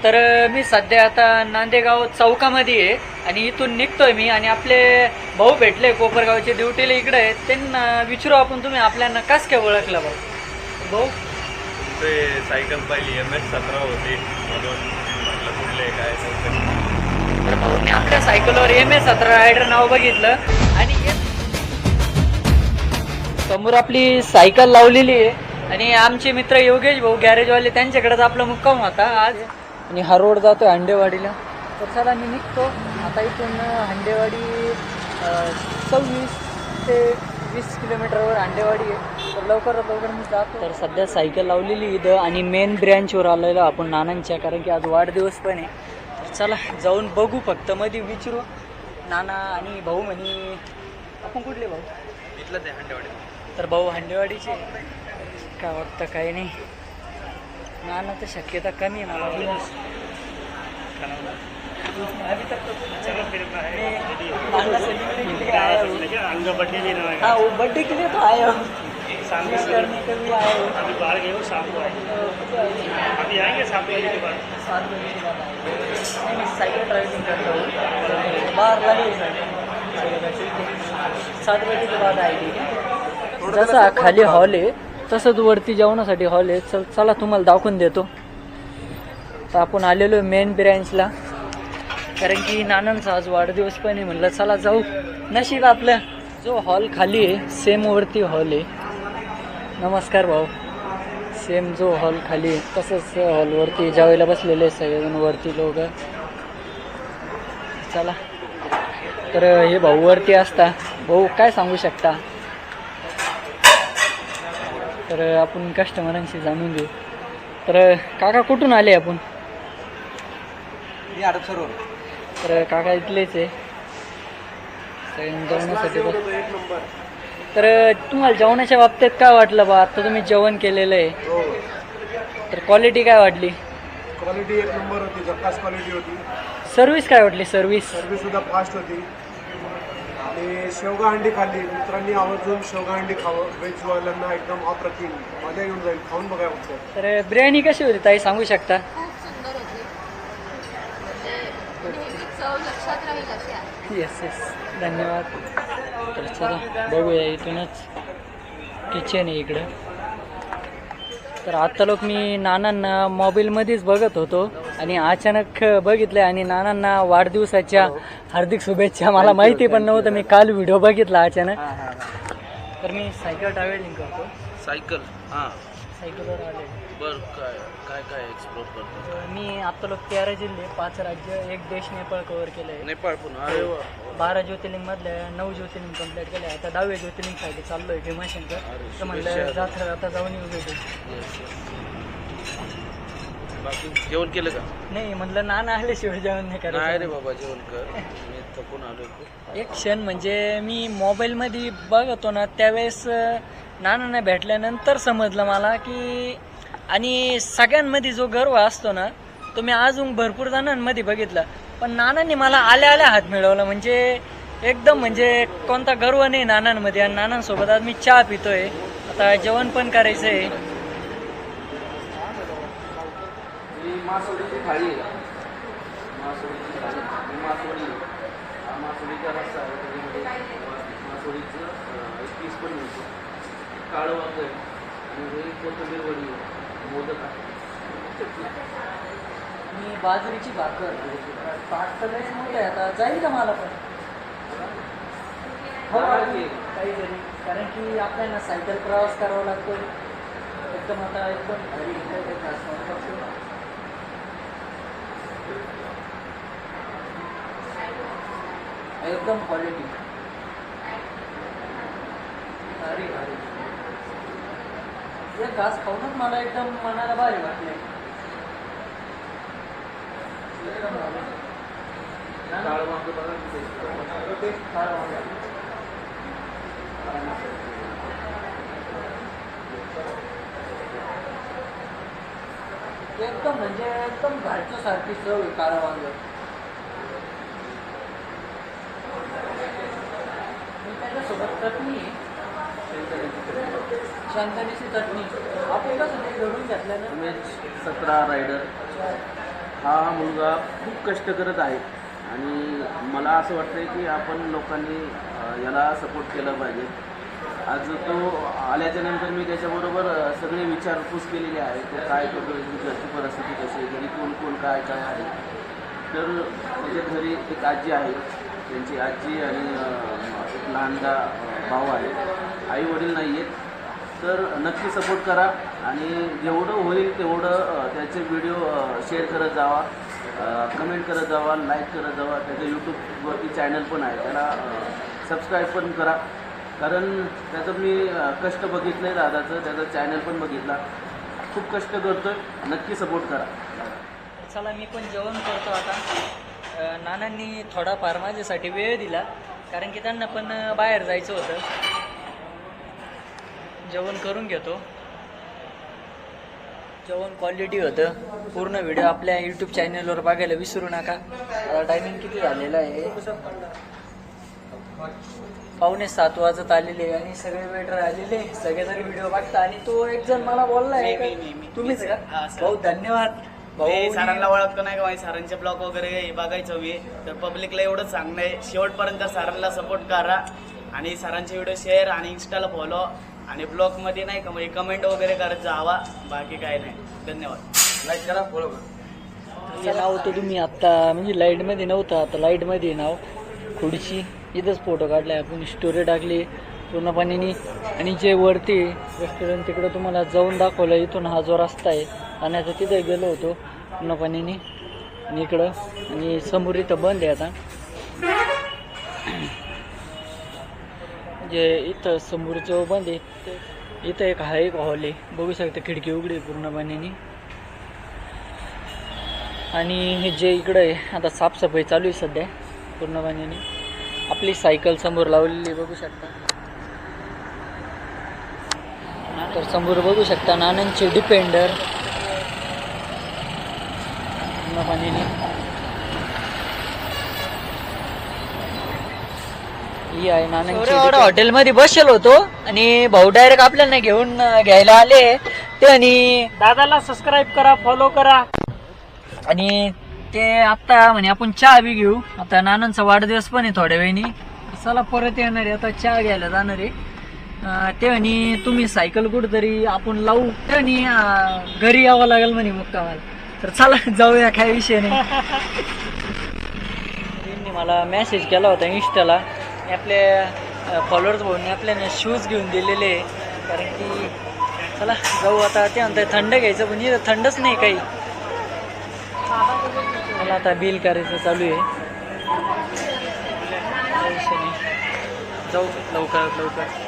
तर मी सध्या आता नांदेगाव चौकामध्ये आहे आणि इथून निघतोय मी आणि आपले भाऊ भेटले कोपरगावचे ड्युटीला इकडे आहेत. त्यांना विचारू आपण तुम्ही आपल्याला कस काय ओळखलं भाऊ? ते सायकल पाहिली MS-17 होती म्हणून म्हटलं कुठले काय तर भाऊने आपल्या सायकलवर MS-17 रायडर नाव बघितलं आणि समोर आपली सायकल लावलेली आहे आणि आमचे मित्र योगेश भाऊ गॅरेजवाले त्यांच्याकडेच आपला मुक्काम होता आज. आणि हा रोड जातोय हंडेवाडीला. तर चला मी निघतो आता इथून. हंडेवाडी 26 ते 20 किलोमीटरवर हंडेवाडी आहे. तर लवकरात लवकर मी जातो. तर सध्या सायकल लावलेली इथं आणि मेन ब्रँचवर आलेलो आपण नानांच्या, कारण की आज वाढदिवस पण आहे. तर चला जाऊन बघू, फक्त मध्ये विचारू. नाना आणि भाऊ म्हणे आपण कुठले भाऊ? इथलं ते हंडेवाडी. तर भाऊ हंडेवाडीचे. काय वाटतं काही नाही. नाना तर शक्यता कमी आहे मला. अभी तक तो हाँ वो बर्थडे के लिए तो आए हो, करने के लिए आए हो. अभी बाहर गए हो, शाम को आएंगे. अभी आएंगे 7 बजे के बाद. 7 बजे के बाद आएंगे. मैं साइकिल ड्राइविंग करता हूँ, बाहर लगे ठीक है. 7 बजे के बाद आएगी. जसा खाली हॉल आहे तसंच वरती जेवणासाठी हॉल आहे. चला तुम्हाला दाखवून देतो. तर आपण आलेलो मेन ब्रँचला, कारण की नानांचा आज वाढदिवस पण आहे. म्हणलं चला जाऊ. नशीब आपलं जो हॉल खाली आहे सेम वरती हॉल आहे. नमस्कार भाऊ. सेम जो हॉल खाली आहे तसंच हॉलवरती जेवायला बसलेले सगळेजण वरती लोक. चला तर हे भाऊ वरती असता. भाऊ काय सांगू शकता? तर आपण कस्टमरांशी जाणून घेऊ. तर काका कुठून आले आपण? तर काका इथलेच आहे जेवणासाठी. तर तुम्हाला जेवणाच्या बाबतीत काय वाटलं बा? आता तुम्ही जेवण केलेलं आहे, तर क्वालिटी काय वाटली? क्वालिटी 1 नंबर होती, झक्कास क्वालिटी होती. सर्व्हिस काय वाटली? सर्व्हिस सुद्धा फास्ट होती. आणि शेवगा हंडी खाल्ली, मित्रांनी आवर्जून शेवगा हंडी खावं. व्हेजवाल्यांना एकदम अप्रतिम मजा येऊन जाईल, खाऊन बघायला फक्त. तर बिर्याणी कशी होती ताई, सांगू शकता? खूप सुंदर होती. नेहमी चव लक्षात राहील अशी आहे. येस येस, धन्यवाद. तर चला बघूया. इथूनच किचन आहे इकडं. तर आता लोक मी नानांना मोबाईलमध्येच बघत होतो आणि अचानक बघितलं आणि नानांना वाढदिवसाच्या हार्दिक शुभेच्छा. मला माहिती पण नव्हतं, मी काल व्हिडिओ बघितला अचानक. तर मी सायकल ट्रॅव्हलिंग करतो. सायकल सायकलवर आले. बर काय काय काय एक्सप्लोर करतो? मी आता लोक 13 जिल्हे, 5 राज्य, 1 देश नेपाळ कव्हर केलं आहे. नेपाळ पुन्हा. अरे वा. 12 ज्योतिर्लिंगमधल्या 9 ज्योतिर्लिंग कम्प्लीट केले. आता 10व्या ज्योतिर्लिंगसाठी चाललो आहे भीमाशंकर. तर म्हणलं जात आता जाऊन येऊ भेटू. बाकी जेवण केलं का? नाही म्हणलं नाना आल्याशिवाय जेवण नाही नाही करायचं. रे बाबा, जेवण कर. मी थकून आलो. एक क्षण म्हणजे मी मोबाईलमध्ये बघतो ना त्यावेळेस नानांना भेटल्यानंतर समजलं मला की, आणि सगळ्यांमध्ये जो गर्व असतो ना तो मी अजून भरपूर जणांमध्ये बघितला, पण नानांनी मला आल्या आल्या हात मिळवला. म्हणजे एकदम म्हणजे कोणता गर्व नाही नानांमध्ये. आणि नानांसोबत आज मी चहा पितोय. आता जेवण पण करायचं आहे. मासोळीची थाळी आहे. मासोळीची थाळी, मासोळीचा रस्सा आहे, त्याच्यामध्ये मासोळीचं एक पीस पण मिळतो, काळं वांग आहे आणि कोथिंबीर वडी आहे, मोदक आहे. मी बाजरीची भाकर पाठ तर लयच मोठं आहे. आता जाईल का मला पण? हो काहीतरी, कारण की आपल्याला सायकल प्रवास करावा लागतो एकदम. आता एकदम भारी एकदम क्वालिटी भारी भारी. एक घास खाऊनच मला एकदम मनाला भारी वाटले. एकदम भारी. काळं वांग बघा ते काळं वांग. एकदम म्हणजे एकदम घरच्या सारखी चव आहे काळं वांग. त्याच्यासोबत चटणी आहे, शेंगदाण्याची चटणी. आपण कसं ते घडून घेतलं ना. MS-17 rider. हा मुलगा खूप कष्ट करत आहे आणि मला असं वाटतं की आपण लोकांनी याला सपोर्ट केला पाहिजे. आज तो आल्याच्या नंतर मी त्याच्याबरोबर सगळे विचारपूस केलेली आहे. तो काय करतो, घरची परिस्थिती कशी आहे, घरी कोण कोण काय काय आहे. तर त्याच्या घरी एक आजी आहे, त्यांची आजी आणि एक लहानदा भाऊ आहे. आई वडील नाही आहेत. तर नक्की सपोर्ट करा आणि जेवढं होईल तेवढं त्याचे व्हिडिओ शेअर करत जावा, कमेंट करत जावा, लाईक करत जावा. त्याचं यूट्यूबवरती चॅनल पण आहे, त्याला सबस्क्राईब पण करा. कारण त्याचं मी कष्ट बघितलं आहे दादाचं, त्याचा चॅनल पण बघितला. खूप कष्ट करतो आहे, नक्की सपोर्ट करा. चला मी पण जेवण करतो आता. नानांनी थोडाफार माझ्यासाठी वेळ दिला कारण की त्यांना पण बाहेर जायचं होतं. जेवण करून घेतो. जेवण क्वालिटी होतं. पूर्ण व्हिडिओ आपल्या यूट्यूब चॅनलवर बघायला विसरू नका. आता टायमिंग किती झालेलं आहे, 6:45 वाजत आलेले आणि सगळे वेटर आलेले, सगळेजण व्हिडिओ बघता. आणि तो एक जण मला बोललाय, तुम्हीच का? भाऊ धन्यवाद. भाऊ सरांना ओळखतो नाही का, माझ्या सरांचे ब्लॉग वगैरे बघायचो मी. तर पब्लिकला एवढंच सांगणं आहे, शेवटपर्यंत सरांना सपोर्ट करा आणि सरांचे व्हिडिओ शेअर आणि इंस्टाला फॉलो आणि ब्लॉगमध्ये नाही का म्हणजे कमेंट वगैरे करत जावा. बाकी काय नाही. धन्यवाद. लाईक करा, फॉलो करा. हे नाव तर तुम्ही आत्ता म्हणजे लाईटमध्ये नव्हतं, आता लाईटमध्ये नाव खुर्ची. इथंच फोटो काढलाय आपण, स्टोरी टाकली पूर्ण पाण्याने. आणि जे वरती रेस्टॉरंट तिकडं तुम्हाला जाऊन दाखवलं. इथून हा जो रस्ता आहे आणि तिथे गेलो होतो पूर्ण पाण्याने आणि इकडं. आणि समोर इथं बंद आहे आता. जे इथं समोरचं बंद आहे. इथं एक हॉल आहे, बघू शकता खिडकी उघडी पूर्ण पाण्याने. आणि हे जे इकडं आहे आता साफसफाई चालू आहे सध्या पूर्ण पाण्याने. आपली सायकल समोर लावलेली बघू शकता. तर समोर बघू शकता नानांचे डिपेंडर पूर्ण पाण्याने. ही आहे नानांची. हॉटेलमध्ये बसेल होतो आणि भाऊ डायरेक्ट आपल्याला घेऊन घ्यायला आले. ते आणि दादाला सबस्क्राईब करा, फॉलो करा. आणि ते आता म्हणे आपण चहा बी घेऊ. आता नानांचा वाढदिवस पण आहे थोड्या वेळाने. चला परत येणार आहे, आता चहा घ्यायला जाणार आहे. ते म्हणे तुम्ही सायकल कुठंतरी आपण लावू. ते म्हणे घरी यावं लागेल म्हणे मुक्कामाला. तर चला जाऊया, काय विषय नाही. त्यांनी मला मेसेज केला होता इंस्टाला. आपल्या फॉलोअर्स भाऊंनी आपल्याला शूज घेऊन दिलेले, कारण की चला जाऊ आता. ते म्हणतात थंड घ्यायचं, पण इथं थंडच नाही काही. मला आता बिल करायचं चालू आहे. जाऊ लवकरात लवकर.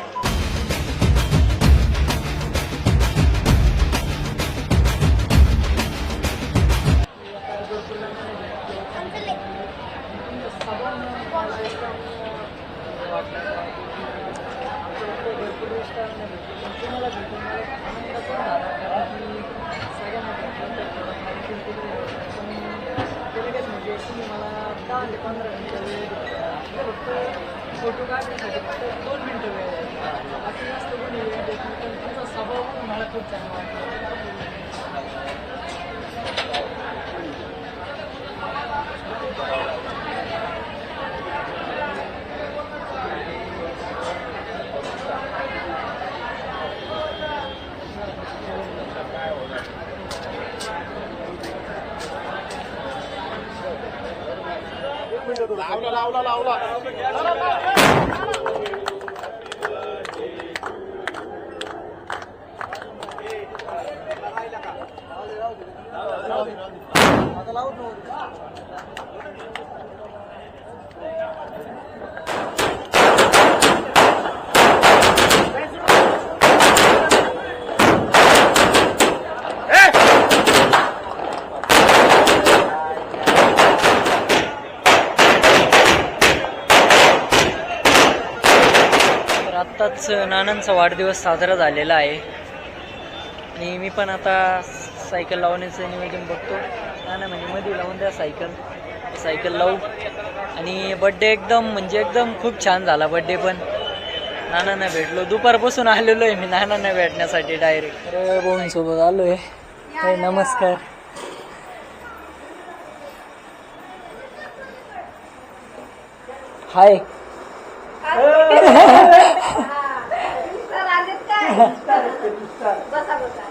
फोटो काढण्यासाठी फक्त 2 मिनिटं वेळ आहे. बाकी जास्त कोणी वेळ देत नाही, पण तुमचा स्वभाव पण मला खूप छान वाटतो. लावला आत्ताच नानांचा वाढदिवस साजरा झालेला आहे आणि मी पण आता सायकल लावण्याचं नियोजन बघतो. नाना म्हणजे मध्ये लावून द्या सायकल लावू. आणि बड्डे एकदम खूप छान झाला बड्डे पण. नानांना भेटलो, दुपारपासून आलेलो आहे मी नानांना भेटण्यासाठी डायरेक्ट. भाऊंसोबत आलो आहे. नमस्कार. हाय सर आलेत काय बसा बसा